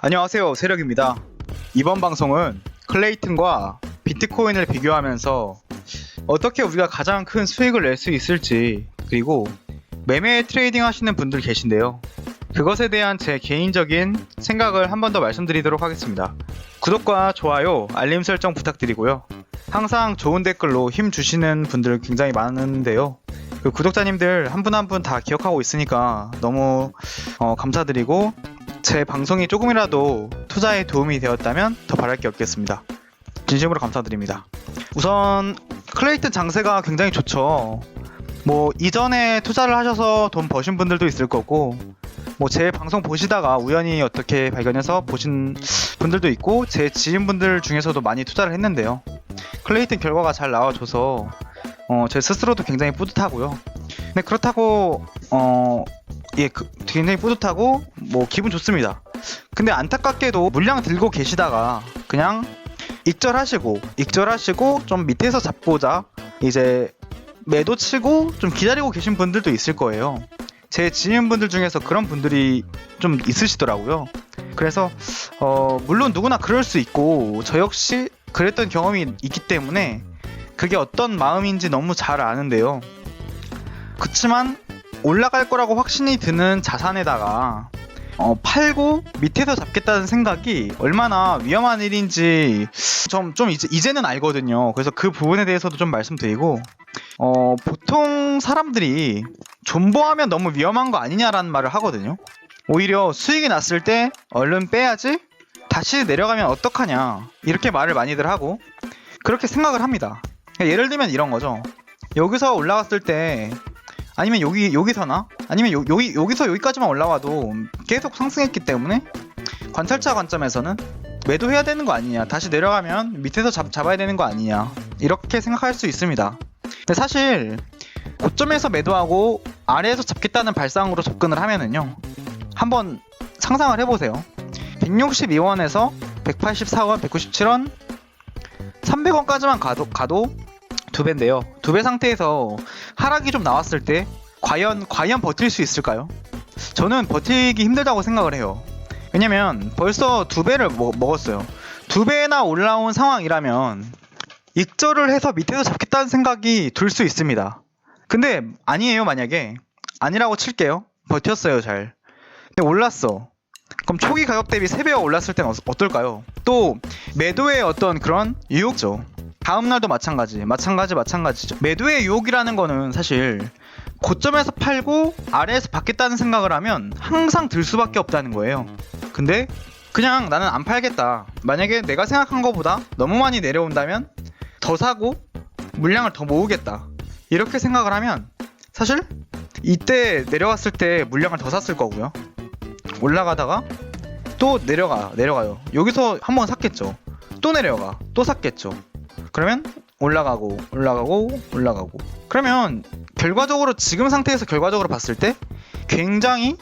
안녕하세요, 세력입니다. 이번 방송은 클레이튼과 비트코인을 비교하면서 어떻게 우리가 가장 큰 수익을 낼 수 있을지, 그리고 매매 트레이딩 하시는 분들 계신데요, 그것에 대한 제 개인적인 생각을 한 번 더 말씀드리도록 하겠습니다. 구독과 좋아요, 알림 설정 부탁드리고요. 항상 좋은 댓글로 힘 주시는 분들 굉장히 많은데요, 그 구독자님들 한 분 한 분 다 기억하고 있으니까 너무 감사드리고, 제 방송이 조금이라도 투자에 도움이 되었다면 더 바랄 게 없겠습니다. 진심으로 감사드립니다. 우선 클레이튼 장세가 굉장히 좋죠. 이전에 투자를 하셔서 돈 버신 분들도 있을 거고, 제 방송 보시다가 우연히 어떻게 발견해서 보신 분들도 있고, 제 지인분들 중에서도 많이 투자를 했는데요, 클레이튼 결과가 잘 나와줘서 제 스스로도 굉장히 뿌듯하고요. 근데 그렇다고 굉장히 뿌듯하고 기분 좋습니다. 근데 안타깝게도 물량 들고 계시다가 그냥 익절하시고 좀 밑에서 잡고자 이제 매도 치고 좀 기다리고 계신 분들도 있을 거예요. 제 지인분들 중에서 그런 분들이 좀 있으시더라고요. 그래서 물론 누구나 그럴 수 있고, 저 역시 그랬던 경험이 있기 때문에 그게 어떤 마음인지 너무 잘 아는데요, 그치만 올라갈 거라고 확신이 드는 자산에다가 팔고 밑에서 잡겠다는 생각이 얼마나 위험한 일인지 이제는 알거든요. 그래서 그 부분에 대해서도 좀 말씀드리고, 보통 사람들이 존버하면 너무 위험한 거 아니냐라는 말을 하거든요. 오히려 수익이 났을 때 얼른 빼야지, 다시 내려가면 어떡하냐, 이렇게 말을 많이들 하고 그렇게 생각을 합니다. 예를 들면 이런 거죠. 여기서 올라갔을 때, 아니면 여기서나, 아니면 여기서 여기까지만 올라와도 계속 상승했기 때문에 관찰자 관점에서는 매도해야 되는 거 아니냐, 다시 내려가면 밑에서 잡아야 되는 거 아니냐, 이렇게 생각할 수 있습니다. 근데 사실 고점에서 매도하고 아래에서 잡겠다는 발상으로 접근을 하면은요, 한번 상상을 해보세요. 162원에서 184원, 197원, 300원까지만 가도 두 배인데요. 두 배 상태에서 하락이 좀 나왔을 때 과연 버틸 수 있을까요? 저는 버티기 힘들다고 생각을 해요. 왜냐면 벌써 두 배를 먹었어요. 두 배나 올라온 상황이라면 익절을 해서 밑에서 잡겠다는 생각이 들 수 있습니다. 근데 아니에요. 만약에 아니라고 칠게요. 버텼어요, 잘. 근데 올랐어. 그럼 초기 가격 대비 3배가 올랐을 때는 어떨까요? 또 매도의 어떤 그런 유혹죠. 다음날도 마찬가지죠. 매도의 유혹이라는 거는 사실 고점에서 팔고 아래에서 받겠다는 생각을 하면 항상 들 수밖에 없다는 거예요. 근데 그냥 나는 안 팔겠다, 만약에 내가 생각한 것보다 너무 많이 내려온다면 더 사고 물량을 더 모으겠다, 이렇게 생각을 하면 사실 이때 내려왔을 때 물량을 더 샀을 거고요, 올라가다가 또 내려가요. 여기서 한번 샀겠죠. 또 내려가, 또 샀겠죠. 그러면 올라가고. 그러면 결과적으로 지금 상태에서 결과적으로 봤을 때 굉장히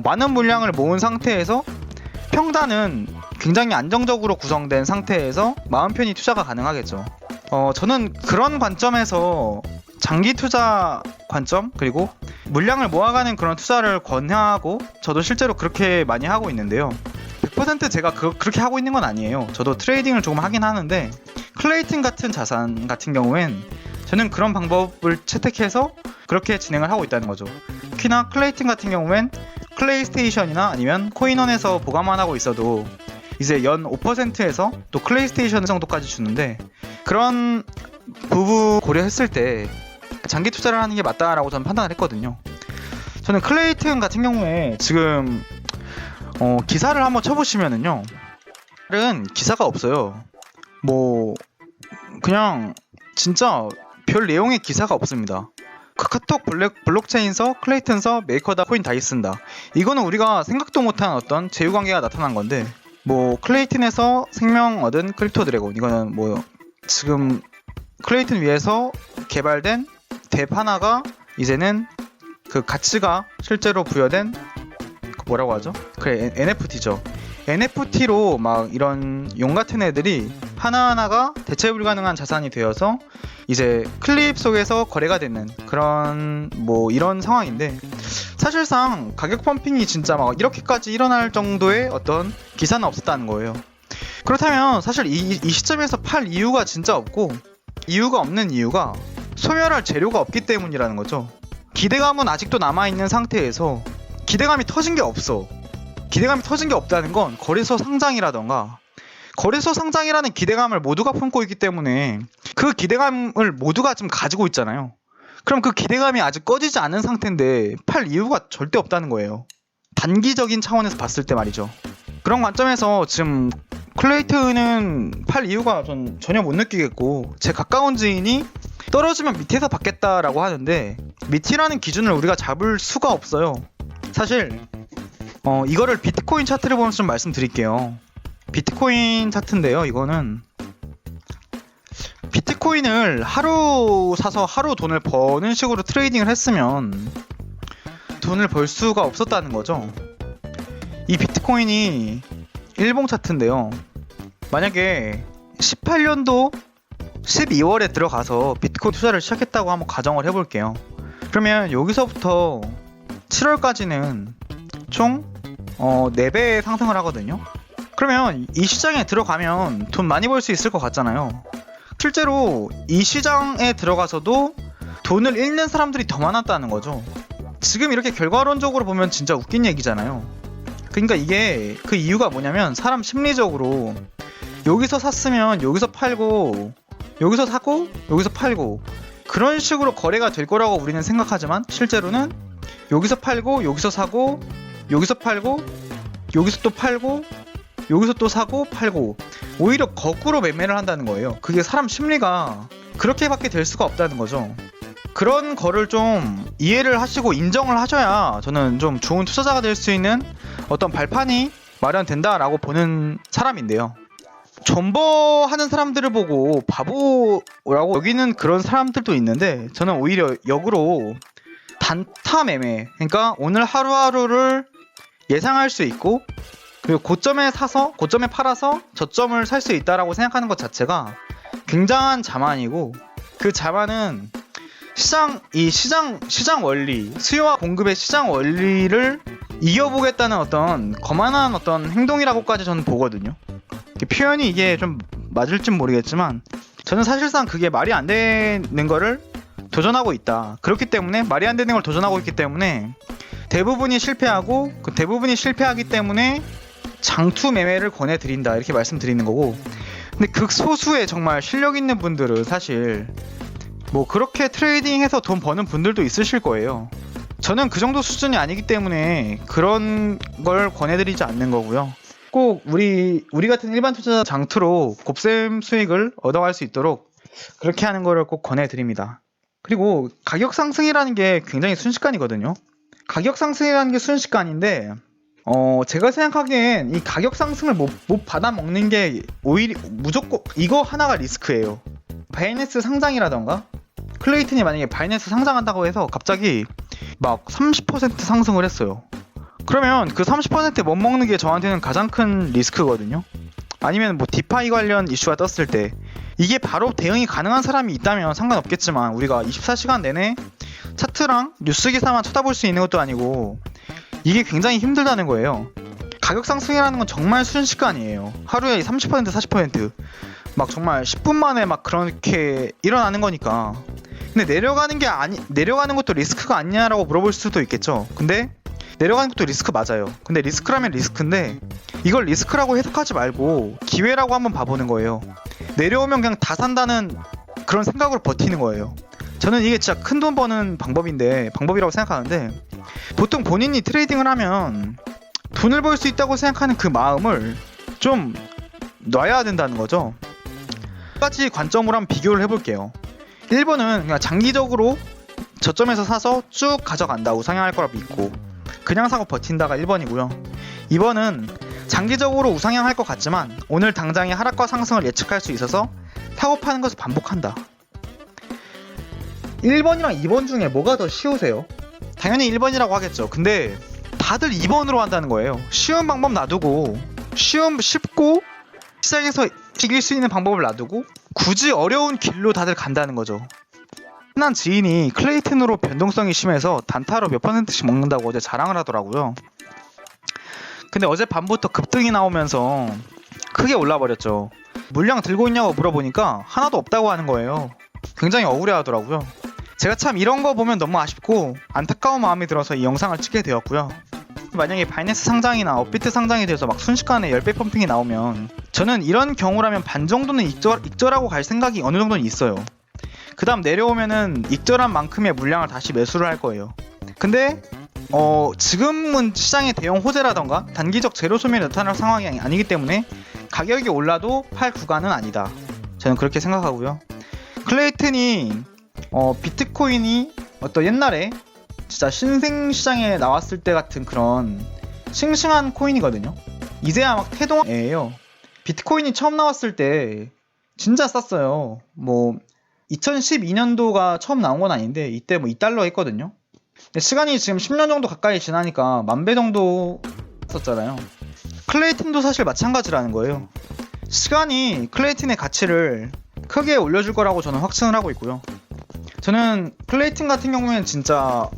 많은 물량을 모은 상태에서 평단은 굉장히 안정적으로 구성된 상태에서 마음 편히 투자가 가능하겠죠. 저는 그런 관점에서 장기 투자 관점, 그리고 물량을 모아가는 그런 투자를 권하고, 저도 실제로 그렇게 많이 하고 있는데요. 100% 제가 그렇게 하고 있는 건 아니에요. 저도 트레이딩을 조금 하긴 하는데, 클레이튼 같은 자산 같은 경우엔 저는 그런 방법을 채택해서 그렇게 진행을 하고 있다는 거죠. 특히나 클레이튼 같은 경우엔 클레이스테이션이나 아니면 코인원에서 보관만 하고 있어도 이제 연 5%에서 또 클레이스테이션 정도까지 주는데, 그런 부분 고려했을 때 장기 투자를 하는 게 맞다라고 저는 판단을 했거든요. 저는 클레이튼 같은 경우에 지금 기사를 한번 쳐보시면은요, 다른 기사가 없어요. 그냥 진짜 별 내용의 기사가 없습니다. 카카오톡 블록체인서, 클레이튼서, 메이커다, 코인 다 쓴다. 이거는 우리가 생각도 못한 어떤 제휴관계가 나타난 건데, 클레이튼에서 생명 얻은 크립토 드래곤, 이거는 지금 클레이튼 위에서 개발된 덱 하나가 이제는 그 가치가 실제로 부여된 뭐라고 하죠? 그래, NFT죠. NFT로 막 이런 용 같은 애들이 하나하나가 대체 불가능한 자산이 되어서 이제 클립 속에서 거래가 되는 그런 뭐 이런 상황인데, 사실상 가격 펌핑이 진짜 막 이렇게까지 일어날 정도의 어떤 기사는 없었다는 거예요. 그렇다면 사실 이 시점에서 팔 이유가 진짜 없고, 이유가 없는 이유가 소멸할 재료가 없기 때문이라는 거죠. 기대감은 아직도 남아있는 상태에서 기대감이 터진 게 없어. 기대감이 터진 게 없다는 건 거래소 상장이라던가, 거래소 상장이라는 기대감을 모두가 품고 있기 때문에 그 기대감을 모두가 좀 가지고 있잖아요. 그럼 그 기대감이 아직 꺼지지 않은 상태인데 팔 이유가 절대 없다는 거예요. 단기적인 차원에서 봤을 때 말이죠. 그런 관점에서 지금 클레이트는 팔 이유가 전 전혀 못 느끼겠고, 제 가까운 지인이 떨어지면 밑에서 받겠다라고 하는데, 밑이라는 기준을 우리가 잡을 수가 없어요. 사실 이거를 비트코인 차트를 보면서 좀 말씀드릴게요. 비트코인 차트인데요, 이거는 비트코인을 하루 사서 하루 돈을 버는 식으로 트레이딩을 했으면 돈을 벌 수가 없었다는 거죠. 이 비트코인이 일봉 차트인데요, 만약에 18년도 12월에 들어가서 비트코인 투자를 시작했다고 한번 가정을 해볼게요. 그러면 여기서부터 7월까지는 총 4배 상승을 하거든요. 그러면 이 시장에 들어가면 돈 많이 벌 수 있을 것 같잖아요. 실제로 이 시장에 들어가서도 돈을 잃는 사람들이 더 많았다는 거죠. 지금 이렇게 결과론적으로 보면 진짜 웃긴 얘기잖아요. 그러니까 이게 그 이유가 뭐냐면, 사람 심리적으로 여기서 샀으면 여기서 팔고, 여기서 사고 여기서 팔고, 그런 식으로 거래가 될 거라고 우리는 생각하지만, 실제로는 여기서 팔고 여기서 사고 여기서 팔고 여기서 또 팔고 여기서 또 사고 팔고, 오히려 거꾸로 매매를 한다는 거예요. 그게 사람 심리가 그렇게밖에 될 수가 없다는 거죠. 그런 거를 좀 이해를 하시고 인정을 하셔야 저는 좀 좋은 투자자가 될 수 있는 어떤 발판이 마련된다라고 보는 사람인데요. 존버하는 사람들을 보고 바보라고 여기는 그런 사람들도 있는데, 저는 오히려 역으로 단타 매매, 그러니까 오늘 하루하루를 예상할 수 있고, 그리고 고점에 사서 고점에 팔아서 저점을 살 수 있다라고 생각하는 것 자체가 굉장한 자만이고, 그 자만은 시장 원리, 수요와 공급의 시장 원리를 이겨보겠다는 어떤 거만한 어떤 행동이라고까지 저는 보거든요. 표현이 이게 좀 맞을진 모르겠지만, 저는 사실상 그게 말이 안 되는 거를 도전하고 있다. 그렇기 때문에 말이 안 되는 걸 도전하고 있기 때문에 대부분이 실패하고, 그 대부분이 실패하기 때문에 장투 매매를 권해드린다, 이렇게 말씀드리는 거고. 근데 극소수의 정말 실력 있는 분들은 사실 뭐 그렇게 트레이딩해서 돈 버는 분들도 있으실 거예요. 저는 그 정도 수준이 아니기 때문에 그런 걸 권해드리지 않는 거고요. 꼭 우리 같은 일반 투자자 장투로 곱셈 수익을 얻어갈 수 있도록 그렇게 하는 거를 꼭 권해드립니다. 그리고 가격 상승이라는 게 굉장히 순식간이거든요. 가격 상승이라는 게 순식간인데, 제가 생각하기엔 이 가격 상승을 못 받아먹는 게 오히려 무조건 이거 하나가 리스크예요. 바이낸스 상장이라던가, 클레이튼이 만약에 바이낸스 상장한다고 해서 갑자기 막 30% 상승을 했어요. 그러면 그 30% 못 먹는 게 저한테는 가장 큰 리스크거든요. 아니면 뭐 디파이 관련 이슈가 떴을 때 이게 바로 대응이 가능한 사람이 있다면 상관없겠지만, 우리가 24시간 내내 차트랑 뉴스 기사만 쳐다볼 수 있는 것도 아니고 이게 굉장히 힘들다는 거예요. 가격 상승이라는 건 정말 순식간이에요. 하루에 30% 40% 막 정말 10분 만에 막 그렇게 일어나는 거니까. 근데 내려가는 것도 리스크가 아니냐라고 물어볼 수도 있겠죠. 근데 내려가는 것도 리스크 맞아요. 근데 리스크라면 리스크인데, 이걸 리스크라고 해석하지 말고 기회라고 한번 봐보는 거예요. 내려오면 그냥 다 산다는 그런 생각으로 버티는 거예요. 저는 이게 진짜 큰 돈 버는 방법이라고 생각하는데, 보통 본인이 트레이딩을 하면 돈을 벌 수 있다고 생각하는 그 마음을 좀 놔야 된다는 거죠. 두 가지 관점으로 한번 비교를 해볼게요. 1번은 그냥 장기적으로 저점에서 사서 쭉 가져간다, 우상향할 거라 믿고 그냥 사고 버틴다가 1번이고요. 2번은 장기적으로 우상향할 것 같지만 오늘 당장의 하락과 상승을 예측할 수 있어서 사고 파는 것을 반복한다. 1번이랑 2번 중에 뭐가 더 쉬우세요? 당연히 1번이라고 하겠죠. 근데 다들 2번으로 한다는 거예요. 쉬운 방법 놔두고, 쉽고 시작해서 이길 수 있는 방법을 놔두고 굳이 어려운 길로 다들 간다는 거죠. 친한 지인이 클레이튼으로 변동성이 심해서 단타로 몇 %씩 먹는다고 어제 자랑을 하더라고요. 근데 어제 밤부터 급등이 나오면서 크게 올라버렸죠. 물량 들고 있냐고 물어보니까 하나도 없다고 하는 거예요. 굉장히 억울해하더라고요. 제가 참 이런 거 보면 너무 아쉽고 안타까운 마음이 들어서 이 영상을 찍게 되었고요. 만약에 바이낸스 상장이나 업비트 상장이 돼서 막 순식간에 10배 펌핑이 나오면 저는 이런 경우라면 반 정도는 익절하고 갈 생각이 어느 정도는 있어요. 그 다음 내려오면은 익절한 만큼의 물량을 다시 매수를 할 거예요. 근데 지금은 시장의 대형 호재라던가 단기적 재료 소멸이 나타날 상황이 아니기 때문에 가격이 올라도 팔 구간은 아니다. 저는 그렇게 생각하고요. 클레이튼이 비트코인이 어떤 옛날에 진짜 신생 시장에 나왔을 때 같은 그런 싱싱한 코인이거든요. 이제야 막 태동이에요. 비트코인이 처음 나왔을 때 진짜 쌌어요. 뭐 2012년도가 처음 나온 건 아닌데 이때 뭐 2달러 했거든요. 근데 시간이 지금 10년 정도 가까이 지나니까 10,000배 정도 썼잖아요. 클레이튼도 사실 마찬가지라는 거예요. 시간이 클레이튼의 가치를 크게 올려줄 거라고 저는 확신을 하고 있고요. 저는 클레이튼 같은 경우에는 진짜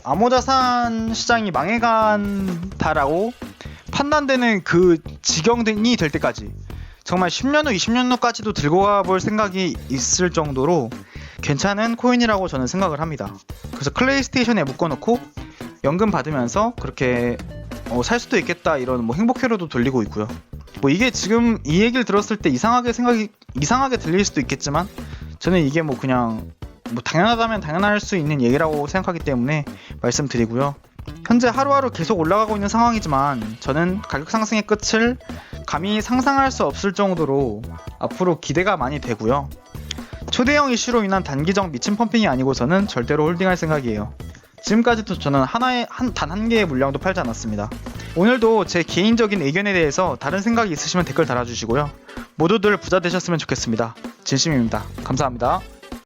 암호자산 시장이 망해간다라고 판단되는 그 지경이 될 때까지 정말 10년 후, 20년 후까지도 들고 가볼 생각이 있을 정도로 괜찮은 코인이라고 저는 생각을 합니다. 그래서 클레이스테이션에 묶어놓고 연금 받으면서 그렇게 살 수도 있겠다 이런 뭐 행복회로도 돌리고 있고요. 뭐 이게 지금 이 얘기를 들었을 때 이상하게 들릴 수도 있겠지만 저는 이게 뭐 그냥 뭐 당연하다면 당연할 수 있는 얘기라고 생각하기 때문에 말씀드리고요. 현재 하루하루 계속 올라가고 있는 상황이지만 저는 가격 상승의 끝을 감히 상상할 수 없을 정도로 앞으로 기대가 많이 되고요. 초대형 이슈로 인한 단기적 미친 펌핑이 아니고서는 절대로 홀딩할 생각이에요. 지금까지도 저는 단 한 개의 물량도 팔지 않았습니다. 오늘도 제 개인적인 의견에 대해서 다른 생각이 있으시면 댓글 달아주시고요. 모두들 부자 되셨으면 좋겠습니다. 진심입니다. 감사합니다.